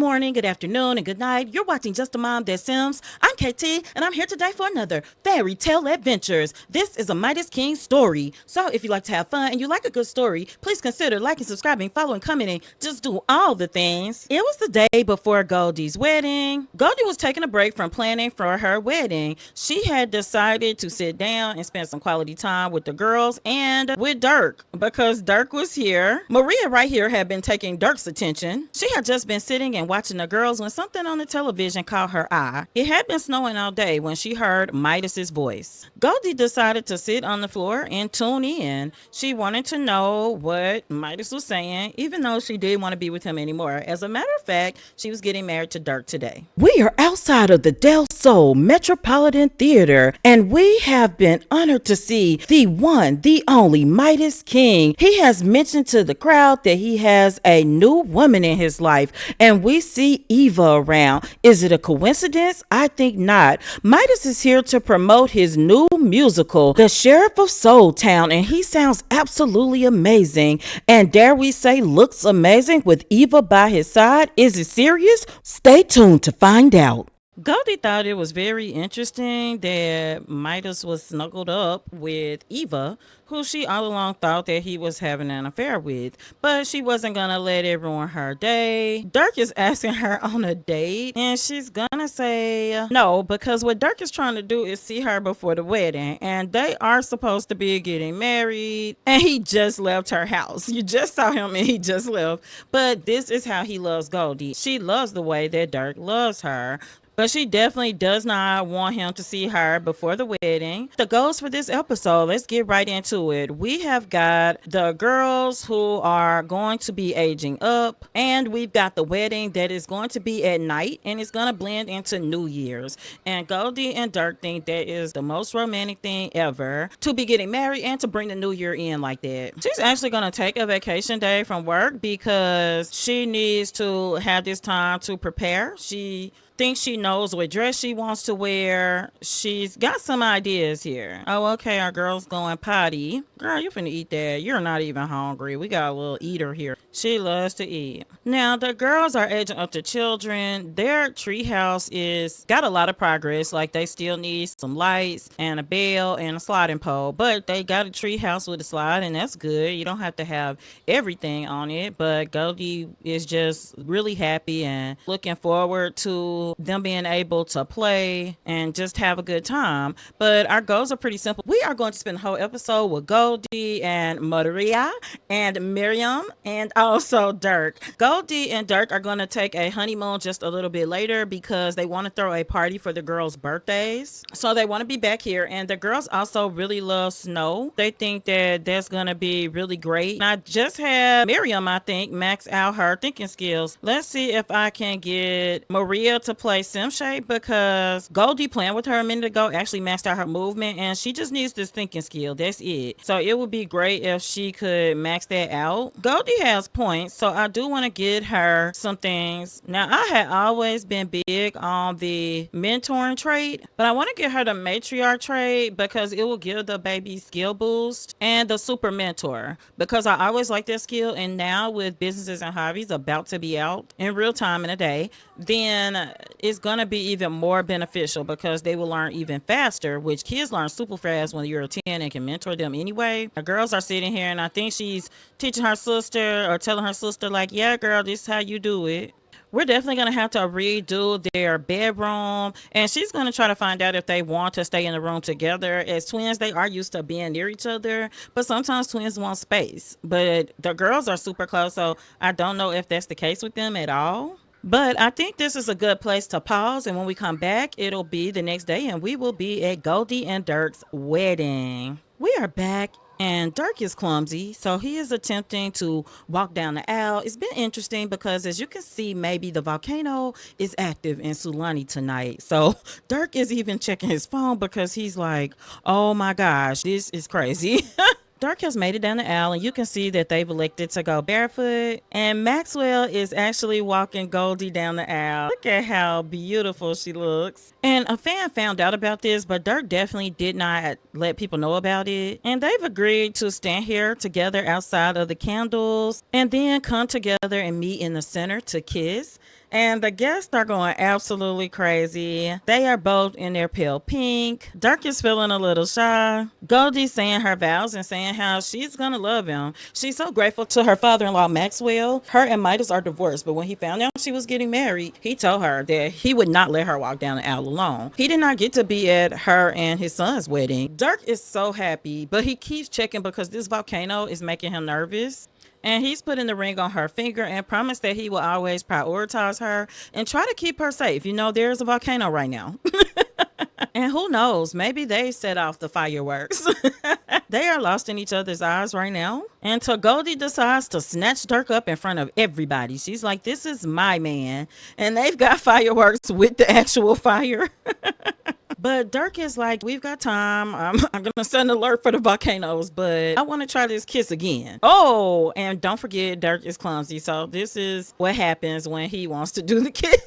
morning, good afternoon, and good night. You're watching Just a Mom That Sims. I'm KT, and I'm here today for another Fairy Tale Adventures. This is a Midas King story. So if you like to have fun and you like a good story, please consider liking, subscribing, following, commenting. Just do all the things. It was the day before Goldie's wedding. Goldie was taking a break from planning for her wedding. She had decided to sit down and spend some quality time with the girls and with Dirk because Dirk was here. Maria right here had been taking Dirk's attention. She had just been sitting and watching the girls when something on the television caught her eye. It had been snowing all day when she heard Midas's voice. Goldie decided to sit on the floor and tune in. She wanted to know what Midas was saying, even though she didn't want to be with him anymore. As a matter of fact, she was getting married to Dirk today. We are outside of the Del Sol Metropolitan Theater, and we have been honored to see the one, the only Midas King. He has mentioned to the crowd that he has a new woman in his life, and we see Eva around. Is it a coincidence? I think not. Midas is here to promote his new musical, The Sheriff of Soul Town, and he sounds absolutely amazing. And dare we say, looks amazing with Eva by his side. Is it serious? Stay tuned to find out. Goldie thought it was very interesting that Midas was snuggled up with Eva, who she all along thought that he was having an affair with, but she wasn't gonna let it ruin her day. Dirk is asking her on a date, and she's gonna say no, because what Dirk is trying to do is see her before the wedding, and they are supposed to be getting married, and he just left her house. You just saw him and he just left, but this is how he loves Goldie. She loves the way that Dirk loves her. But she definitely does not want him to see her before the wedding. The goals for this episode, let's get right into it. We have got the girls who are going to be aging up, and we've got the wedding that is going to be at night, and it's going to blend into New Year's. And Goldie and Dirk think that is the most romantic thing ever, to be getting married and to bring the new year in like that. She's actually going to take a vacation day from work because she needs to have this time to prepare. She thinks she knows what dress she wants to wear. She's got some ideas here. Oh, okay, our girl's going potty. Girl, you finna eat that. You're not even hungry. We got a little eater here. She loves to eat. Now, the girls are aging up to children. Their treehouse is got a lot of progress. Like, they still need some lights and a bell and a sliding pole. But they got a treehouse with a slide, and that's good. You don't have to have everything on it. But Goldie is just really happy and looking forward to them being able to play and just have a good time. But our goals are pretty simple. We are going to spend the whole episode with Goldie and Maria and Miriam and also Dirk. Goldie and Dirk are going to take a honeymoon just a little bit later because they want to throw a party for the girls' birthdays. So they want to be back here. And the girls also really love snow. They think that that's going to be really great. And I just had Miriam, I think, max out her thinking skills. Let's see if I can get Maria to play Sim Shape because Goldie playing with her a minute ago actually maxed out her movement, and she just needs this thinking skill. That's it. So it would be great if she could max that out. Goldie has points, so I do want to get her some things. Now, I had always been big on the mentoring trait, but I want to get her the matriarch trait because it will give the baby skill boost, and the super mentor because I always like that skill. And now with businesses and hobbies about to be out in real time in a day, then it's going to be even more beneficial because they will learn even faster, which kids learn super fast when you're a 10 and can mentor them anyway. The girls are sitting here, and I think she's teaching her sister or telling her sister, like, yeah, girl, this is how you do it. We're definitely going to have to redo their bedroom, and she's going to try to find out if they want to stay in the room together. As twins, they are used to being near each other, but sometimes twins want space. But the girls are super close, so I don't know if that's the case with them at all. But I think this is a good place to pause, and when we come back, it'll be the next day, and we will be at Goldie and Dirk's wedding. We are back, and Dirk is clumsy, so he is attempting to walk down the aisle. It's been interesting because, as you can see, maybe the volcano is active in Sulani tonight. So Dirk is even checking his phone because he's like, oh my gosh, this is crazy. Dirk has made it down the aisle, and you can see that they've elected to go barefoot. And Maxwell is actually walking Goldie down the aisle. Look at how beautiful she looks. And a fan found out about this, but Dirk definitely did not let people know about it. And they've agreed to stand here together outside of the candles and then come together and meet in the center to kiss. And the guests are going absolutely crazy. They are both in their pale pink. Dirk is feeling a little shy. Goldie's saying her vows and saying how she's gonna love him. She's so grateful to her father-in-law Maxwell. Her and Midas are divorced, but when he found out she was getting married, he told her that he would not let her walk down the aisle alone. He did not get to be at her and his son's wedding. Dirk is so happy, but he keeps checking because this volcano is making him nervous. And he's putting the ring on her finger and promised that he will always prioritize her and try to keep her safe. You know, there's a volcano right now. And who knows, maybe they set off the fireworks. They are lost in each other's eyes right now. Until Goldie decides to snatch Dirk up in front of everybody. She's like, this is my man. And they've got fireworks with the actual fire. But Dirk is like, we've got time. I'm going to send an alert for the volcanoes, but I want to try this kiss again. Oh, and don't forget, Dirk is clumsy. So this is what happens when he wants to do the kiss.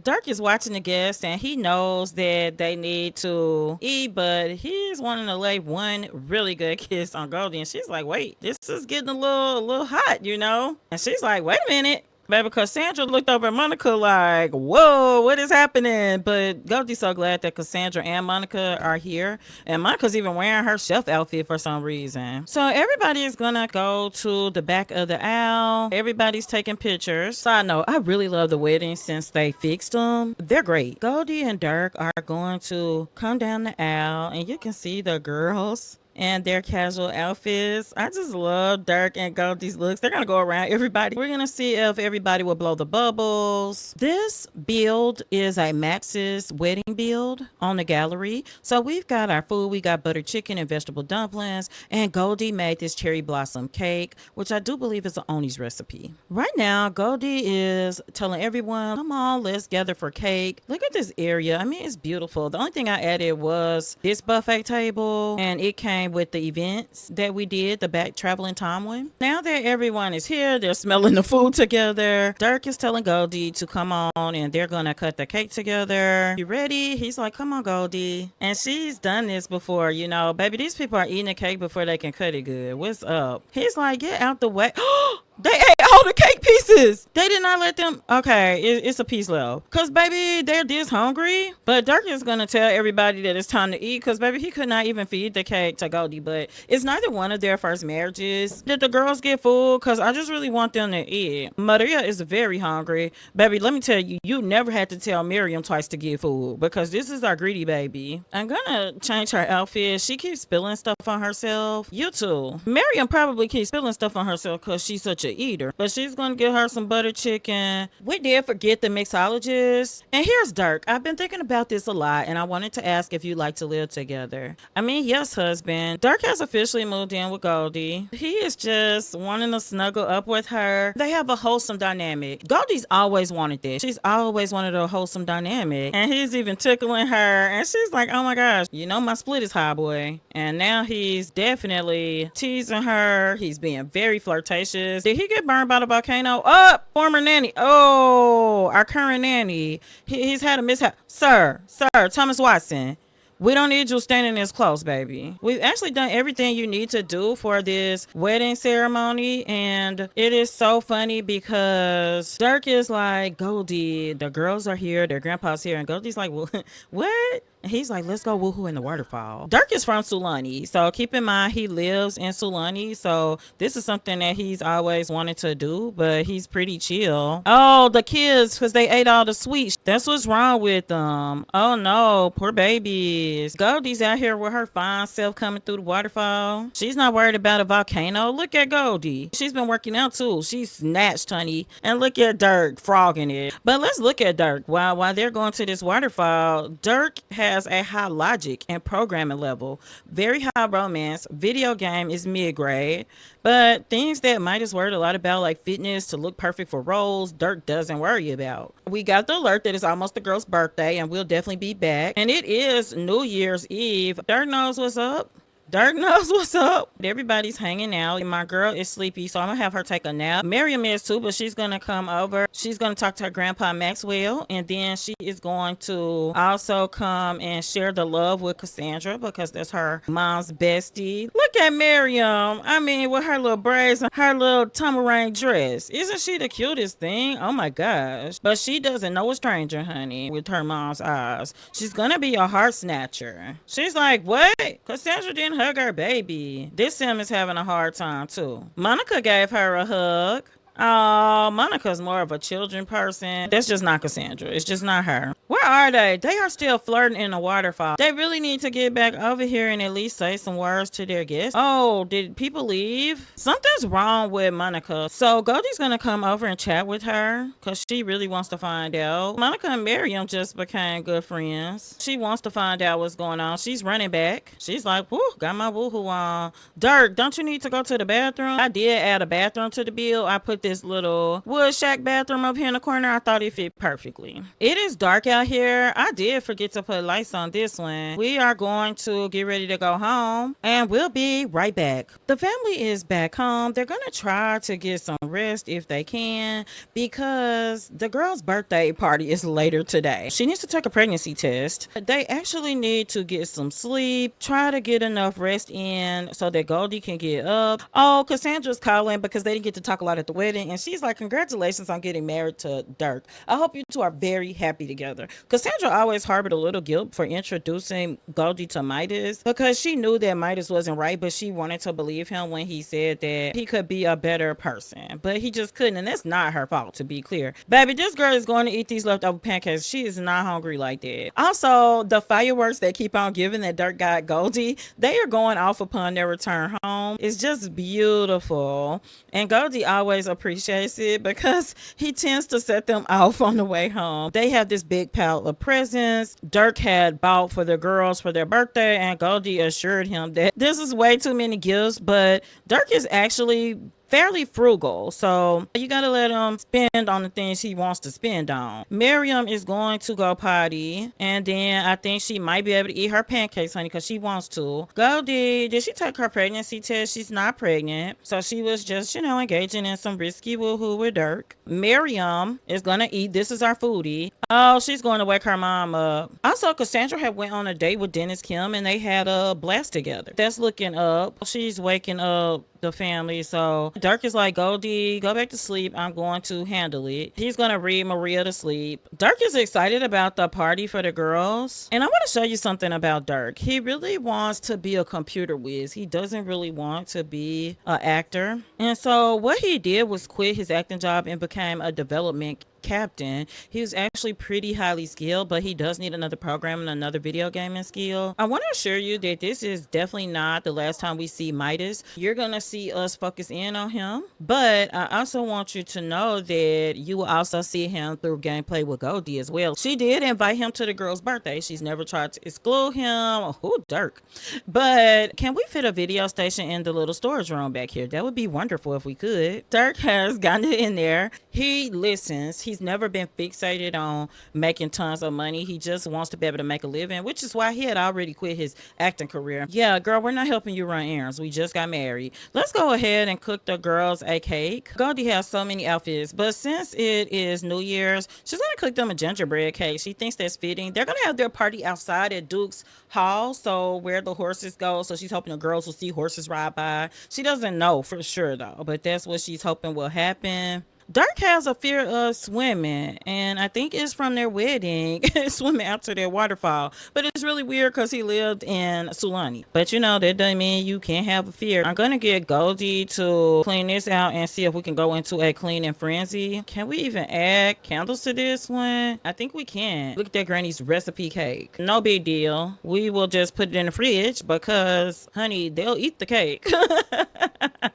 Dirk is watching the guests and he knows that they need to eat, but he's wanting to lay one really good kiss on Goldie. And she's like, wait, this is getting a little hot, you know? And she's like, wait a minute. Baby, Cassandra looked over at Monica like, whoa, what is happening? But Goldie's so glad that Cassandra and Monica are here. And Monica's even wearing her chef outfit for some reason. So everybody is going to go to the back of the aisle. Everybody's taking pictures. Side note, I really love the wedding since they fixed them. They're great. Goldie and Dirk are going to come down the aisle and you can see the girls and their casual outfits. I just love Dirk and Goldie's looks. They're gonna go around everybody. We're gonna see if everybody will blow the bubbles. This build is a Max's wedding build on the gallery. So we've got our food. We got butter chicken and vegetable dumplings. And Goldie made this cherry blossom cake, which I do believe is an Oni's recipe. Right now, Goldie is telling everyone, come on, let's gather for cake. Look at this area. I mean, it's beautiful. The only thing I added was this buffet table, and it came with the events that we did, the back traveling time one. Now that everyone is here, they're smelling the food together. Dirk is telling Goldie to come on and they're gonna cut the cake together. You ready? He's like, come on, Goldie. And she's done this before, you know, baby, these people are eating the cake before they can cut it good. What's up? He's like, get out the way. They ate all the cake pieces. They did not let them. Okay, it's a piece left. Because, baby, they're this hungry. But Dirk is going to tell everybody that it's time to eat. Because, baby, he could not even feed the cake to Goldie. But it's neither one of their first marriages. Did the girls get full? Because I just really want them to eat. Maria is very hungry. Baby, let me tell you, you never had to tell Miriam twice to get food. Because this is our greedy baby. I'm going to change her outfit. She keeps spilling stuff on herself. You too. Miriam probably keeps spilling stuff on herself because she's such a eater, but she's gonna get her some butter chicken. We did forget the mixologist. And here's Dirk. I've been thinking about this a lot and I wanted to ask if you like to live together. I mean, yes, husband. Dirk has officially moved in with Goldie. He is just wanting to snuggle up with her. They have a wholesome dynamic. Goldie's always wanted this. She's always wanted a wholesome dynamic, and he's even tickling her and she's like, oh my gosh, you know my split is high, boy. And now he's definitely teasing her. He's being very flirtatious. Did he get burned by the volcano? Former nanny. Oh, our current nanny. He's had a mishap. Sir, Thomas Watson. We don't need you standing this close, baby. We've actually done everything you need to do for this wedding ceremony. And it is so funny because Dirk is like, Goldie, the girls are here. Their grandpa's here. And Goldie's like, well, what? And he's like, let's go woohoo in the waterfall. Dirk is from Sulani. So keep in mind, he lives in Sulani. So this is something that he's always wanted to do, but he's pretty chill. Oh, the kids, because they ate all the sweets. That's what's wrong with them. Oh no, poor babies. Goldie's out here with her fine self coming through the waterfall. She's not worried about a volcano. Look at Goldie. She's been working out too. She's snatched, honey. And look at Dirk frogging it. But let's look at Dirk. While they're going to this waterfall, Dirk has a high logic and programming level, very high romance. Video game is mid-grade, but things that Midas worried a lot about, like fitness to look perfect for roles, Dirk doesn't worry about. We got the alert that it's almost the girl's birthday and we'll definitely be back, and it is New Year's Eve. Dirk knows what's up. Dirk knows what's up. Everybody's hanging out. My girl is sleepy, so I'm gonna have her take a nap. Miriam is too, but she's gonna come over. She's gonna talk to her grandpa Maxwell, and then she is going to also come and share the love with Cassandra because that's her mom's bestie. Look at Miriam. I mean, with her little braids and her little tambourine dress. Isn't she the cutest thing? Oh my gosh. But she doesn't know a stranger, honey, with her mom's eyes. She's gonna be a heart snatcher. She's like, what? Cassandra didn't hug her baby. This Sim is having a hard time too. Monica gave her a hug. Oh, Monica's more of a children person. That's just not Cassandra. It's just not her. Where are they? They are still flirting in the waterfall. They really need to get back over here and at least say some words to their guests. Oh, did people leave? Something's wrong with Monica. So Goldie's gonna come over and chat with her because she really wants to find out. Monica and Miriam just became good friends. She wants to find out what's going on. She's running back. She's like, whoo, got my woohoo on. Dirk, don't you need to go to the bathroom? I did add a bathroom to the bill. I put this little wood shack bathroom up here in the corner. I thought it fit perfectly. It is dark out here. I did forget to put lights on this one. We are going to get ready to go home and we'll be right back. The family is back home. They're gonna try to get some rest if they can because the girl's birthday party is later today. She needs to take a pregnancy test. They actually need to get some sleep, try to get enough rest in so that Goldie can get up. Oh, Cassandra's calling because they didn't get to talk a lot at the wedding, and she's like, congratulations on getting married to Dirk. I hope you two are very happy together. Cassandra always harbored a little guilt for introducing Goldie to Midas because she knew that Midas wasn't right, but she wanted to believe him when he said that he could be a better person, but he just couldn't, and that's not her fault, to be clear. Baby, this girl is going to eat these leftover pancakes. She is not hungry like that. Also, the fireworks that keep on giving that Dirk got Goldie, they are going off upon their return home. It's just beautiful, and Goldie always appreciates it because he tends to set them off on the way home. They have this big pile of presents Dirk had bought for the girls for their birthday, and Goldie assured him that this is way too many gifts, but Dirk is actually fairly frugal, so you gotta let him spend on the things he wants to spend on. Miriam is going to go potty, and then I think she might be able to eat her pancakes, honey, because she wants to. Goldie, did she take her pregnancy test? She's not pregnant, so she was just, engaging in some risky woohoo with Dirk. Miriam is gonna eat. This is our foodie. Oh, she's going to wake her mom up. Also, Cassandra had went on a date with Dennis Kim, and they had a blast together. That's looking up. She's waking up the family, so Dirk is like, Goldie, go back to sleep. I'm going to handle it. He's going to read Maria to sleep. Dirk is excited about the party for the girls. And I want to show you something about Dirk. He really wants to be a computer whiz. He doesn't really want to be an actor. And so what he did was quit his acting job and became a development captain. He was actually pretty highly skilled, but he does need another program and another video gaming skill. I want to assure you that this is definitely not the last time we see Midas. You're gonna see us focus in on him, but I also want you to know that you will also see him through gameplay with Goldie as well. She did invite him to the girl's birthday. She's never tried to exclude him. Oh, Dirk. But can we fit a video station in the little storage room back here? That would be wonderful if we could. Dirk has gotten it in there. He listens. He's never been fixated on making tons of money. He just wants to be able to make a living, which is why he had already quit his acting career. Yeah, girl, we're not helping you run errands. We just got married. Let's go ahead and cook the girls a cake. Goldie has so many outfits, but since it is New Year's, she's gonna cook them a gingerbread cake. She thinks that's fitting. They're gonna have their party outside at Duke's Hall, so where the horses go. So she's hoping the girls will see horses ride by. She doesn't know for sure though, but that's what she's hoping will happen. Dirk has a fear of swimming, and I think it's from their wedding, swimming out to their waterfall. But it's really weird because he lived in Sulani. But that doesn't mean you can't have a fear. I'm going to get Goldie to clean this out and see if we can go into a cleaning frenzy. Can we even add candles to this one? I think we can. Look at that granny's recipe cake. No big deal. We will just put it in the fridge because, honey, they'll eat the cake.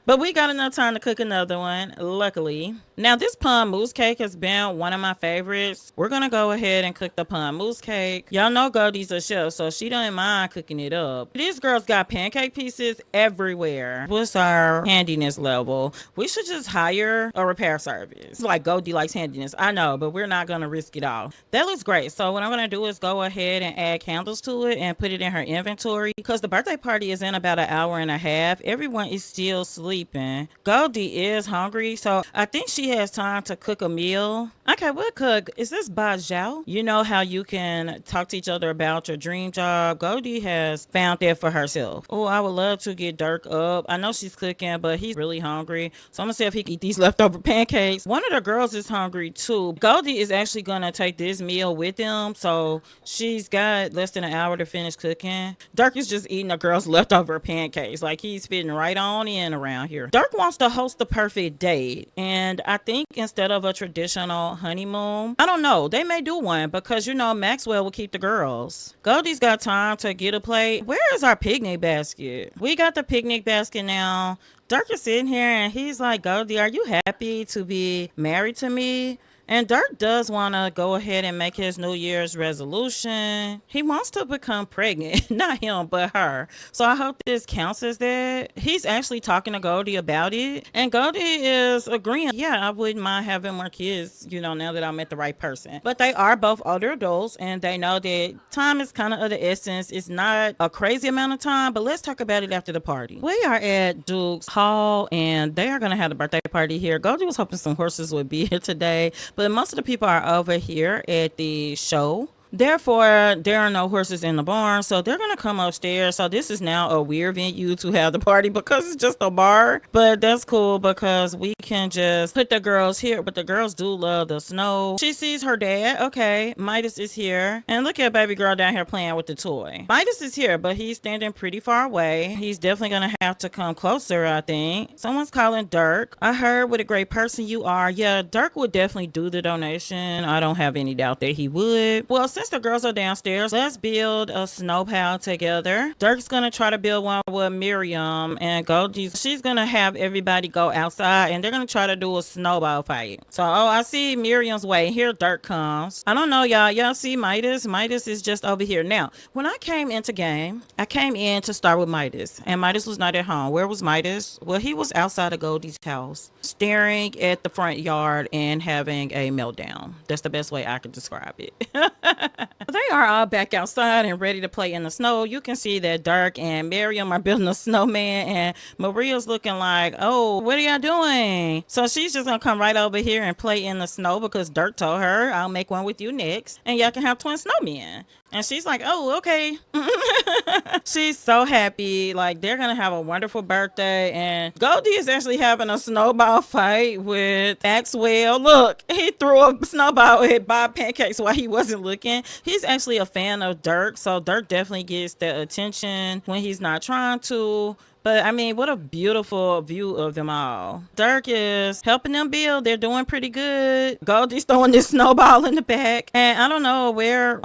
But we got enough time to cook another one, luckily. Now, this pun mousse cake has been one of my favorites. We're gonna go ahead and cook the pun mousse cake. Y'all know Goldie's a chef, so she don't mind cooking it up. These girls got pancake pieces everywhere. What's our handiness level? We should just hire a repair service. Like Goldie likes handiness, I know, but we're not gonna risk it all. That looks great. So what I'm gonna do is go ahead and add candles to it and put it in her inventory because the birthday party is in about an hour and a half. Everyone is still sleeping. Goldie is hungry, so I think she has time to cook a meal. Okay, we'll cook. Is this Bajao? You know how you can talk to each other about your dream job? Goldie has found that for herself. Oh, I would love to get Dirk up. I know she's cooking, but he's really hungry. So I'm gonna see if he can eat these leftover pancakes. One of the girls is hungry too. Goldie is actually gonna take this meal with them, so she's got less than an hour to finish cooking. Dirk is just eating the girl's leftover pancakes. Like he's fitting right on in around here. Dirk wants to host the perfect date, and I think instead of a traditional honeymoon, I don't know, they may do one because you know Maxwell will keep the girls. Goldie's got time to get a plate. Where is our picnic basket? We got the picnic basket now. Dirk is sitting here and he's like, Goldie, are you happy to be married to me? And Dirk does want to go ahead and make his New Year's resolution. He wants to become pregnant. Not him, but her. So I hope this counts as that. He's actually talking to Goldie about it. And Goldie is agreeing. Yeah, I wouldn't mind having more kids, you know, now that I met the right person. But they are both older adults and they know that time is kind of the essence. It's not a crazy amount of time, but let's talk about it after the party. We are at Duke's Hall and they are going to have the birthday party here. Goldie was hoping some horses would be here today, but most of the people are over here at the show. Therefore, there are no horses in the barn, so they're going to come upstairs. So this is now a weird venue to have the party because it's just a bar. But that's cool because we can just put the girls here. But the girls do love the snow. She sees her dad. Okay, Midas is here. And look at baby girl down here playing with the toy. Midas is here, but he's standing pretty far away. He's definitely going to have to come closer, I think. Someone's calling Dirk. I heard what a great person you are. Yeah, Dirk would definitely do the donation. I don't have any doubt that he would. Well, since the girls are downstairs, let's build a snow pile together. Dirk's gonna try to build one with Miriam and Goldie. She's gonna have everybody go outside and they're gonna try to do a snowball fight. So, oh, I see Miriam's way. Here Dirk comes. I don't know, y'all see Midas? Midas is just over here. Now, when I came into game, I came in to start with Midas and Midas was not at home. Where was Midas? Well, he was outside of Goldie's house, staring at the front yard and having a meltdown. That's the best way I could describe it. They are all back outside and ready to play in the snow. You can see that Dirk and Miriam are building a snowman and Maria's looking like, oh, what are y'all doing? So she's just gonna come right over here and play in the snow because Dirk told her, I'll make one with you next and y'all can have twin snowmen. And she's like, oh, okay. She's so happy. Like, they're going to have a wonderful birthday. And Goldie is actually having a snowball fight with Maxwell. Look, he threw a snowball at Bob Pancakes while he wasn't looking. He's actually a fan of Dirk. So Dirk definitely gets the attention when he's not trying to. But I mean, what a beautiful view of them all. Dirk is helping them build. They're doing pretty good. Goldie's throwing this snowball in the back. And I don't know where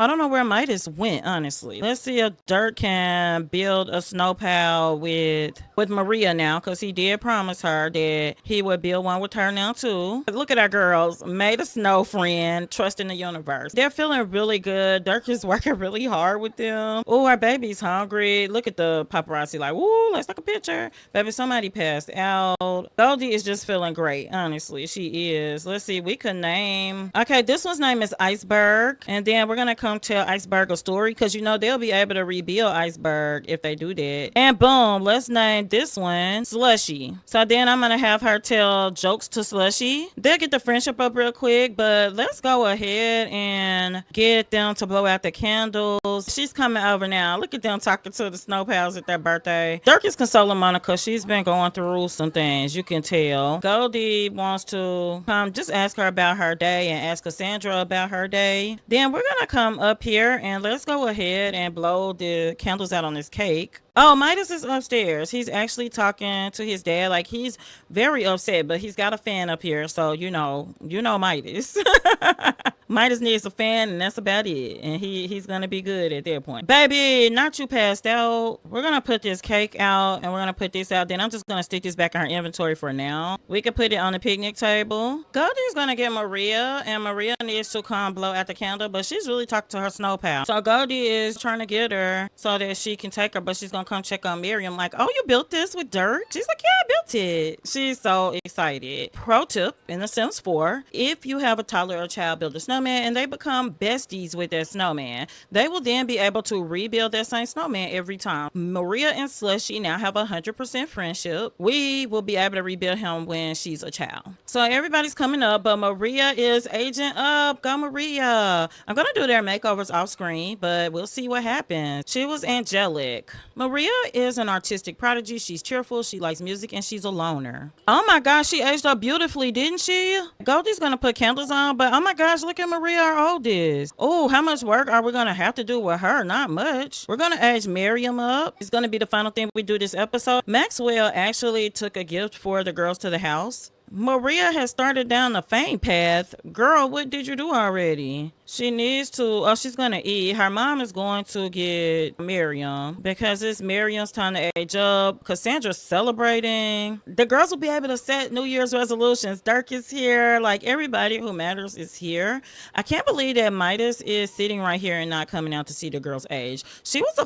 Midas went, honestly. Let's see if Dirk can build a snow pile with Maria now, because he did promise her that he would build one with her now too. Look at our girls. Made a snow friend, trust in the universe. They're feeling really good. Dirk is working really hard with them. Oh, our baby's hungry. Look at the paparazzi like, woo, let's take a picture. Baby, somebody passed out. Goldie is just feeling great, honestly. She is. Let's see, we could name, okay, this one's name is Iceberg, and then we're gonna come tell Iceberg a story, because you know they'll be able to rebuild Iceberg if they do that. And boom, let's name this one Slushy. So then I'm gonna have her tell jokes to Slushy. They'll get the friendship up real quick, but let's go ahead and get them to blow out the candles. She's coming over now. Look at them talking to the snow pals at their birthday. Dirk is consoling Monica. She's been going through some things, you can tell. Goldie wants to just ask her about her day and ask Cassandra about her day. Then we're gonna come up here and let's go ahead and blow the candles out on this cake. Oh, Midas is upstairs. He's actually talking to his dad. Like, he's very upset, but he's got a fan up here. So, you know Midas. Midas needs a fan, and that's about it. And he's gonna be good at that point. Baby, not you passed out. We're gonna put this cake out, and we're gonna put this out. Then I'm just gonna stick this back in our inventory for now. We can put it on the picnic table. Goldie's gonna get Maria, and Maria needs to come blow out the candle, but she's really talking to her snow pal. So Goldie is trying to get her so that she can take her, but she's gonna come check on Miriam like, oh, you built this with dirt? She's like, yeah, I built it. She's so excited. Pro tip in The Sims 4, if you have a toddler or child build a snowman and they become besties with their snowman, they will then be able to rebuild that same snowman every time. Maria and Slushy now have 100% friendship. We will be able to rebuild him when she's a child. So everybody's coming up, but Maria is aging up. Go Maria. I'm gonna do their makeovers off screen, but we'll see what happens. She was angelic. Maria is an artistic prodigy. She's cheerful, she likes music, and she's a loner. Oh my gosh, she aged up beautifully, didn't she? Goldie's gonna put candles on, but oh my gosh, look at Maria, our oldest. Oh, how much work are we gonna have to do with her? Not much. We're gonna age Miriam up. It's gonna be the final thing we do this episode. Maxwell actually took a gift for the girls to the house. Maria has started down the faint path. Girl, what did you do already? She needs to, oh, she's gonna eat. Her mom is going to get Miriam because it's Miriam's time to age up. Cassandra's celebrating. The girls will be able to set New Year's resolutions. Dirk is here. Like, everybody who matters is here. I can't believe that Midas is sitting right here and not coming out to see the girls age. She was a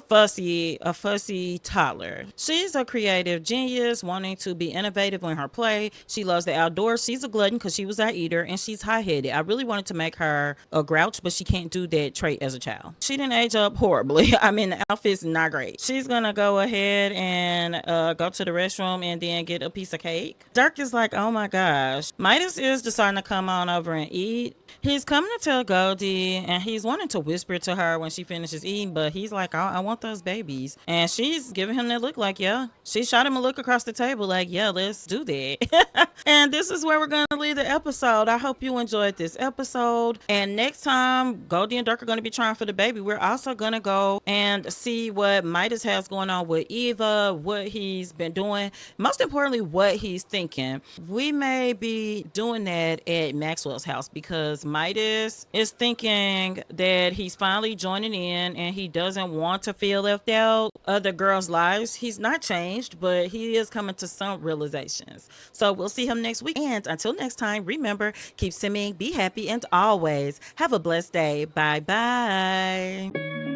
fussy toddler. She's a creative genius, wanting to be innovative in her play. She loves the outdoors. She's a glutton because she was our eater, and she's high-headed. I really wanted to make her a grouch, but she can't do that trait as a child. She didn't age up horribly. I mean, the outfit's not great. She's gonna go ahead and go to the restroom and then get a piece of cake. Dirk is like, oh my gosh. Midas is deciding to come on over and eat. He's coming to tell Goldie, and he's wanting to whisper to her when she finishes eating, but he's like, I want those babies. And she's giving him that look like, yeah. She shot him a look across the table like, yeah, let's do that. And this is where we're going to leave the episode. I hope you enjoyed this episode. And next time, Goldie and Dirk are going to be trying for the baby. We're also going to go and see what Midas has going on with Eva, what he's been doing, most importantly, what he's thinking. We may be doing that at Maxwell's house because Midas is thinking that he's finally joining in and he doesn't want to feel left out of the girls' lives. He's not changed, but he is coming to some realizations. So we'll see him next week. And until next time, remember, keep simming, be happy, and always have a blessed day. Bye bye.